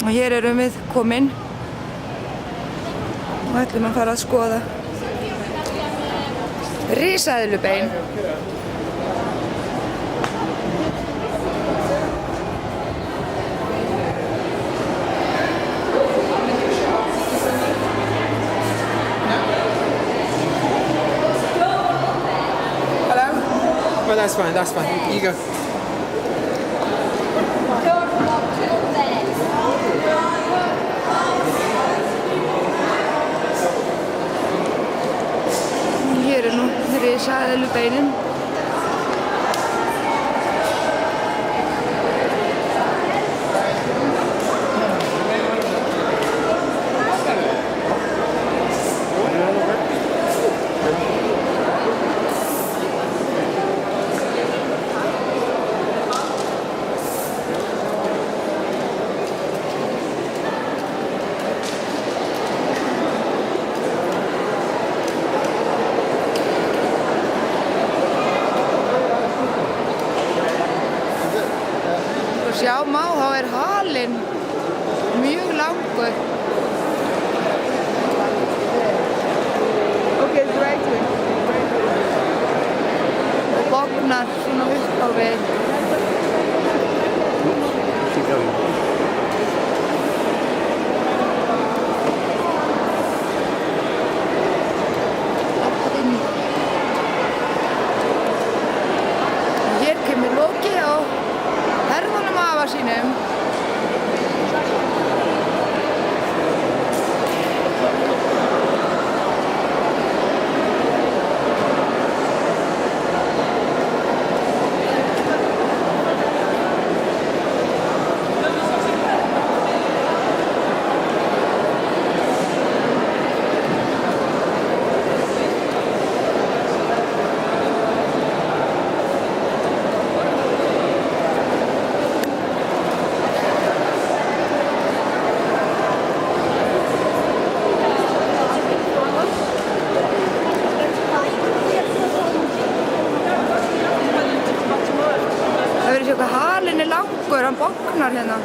Og hér erum við komin og ætlum að fara að skoða risaeðlubein. Well, that's fine, that's fine. You go. Hér nú risaeðlubeinin. Sjá má, þá halinn mjög langur. Okay, it's right way. Og bognar svona upp á við. Hér kemur lokið á herðunum afa sínum. Það verður sér hvað halinn langur, hann bognar hérna.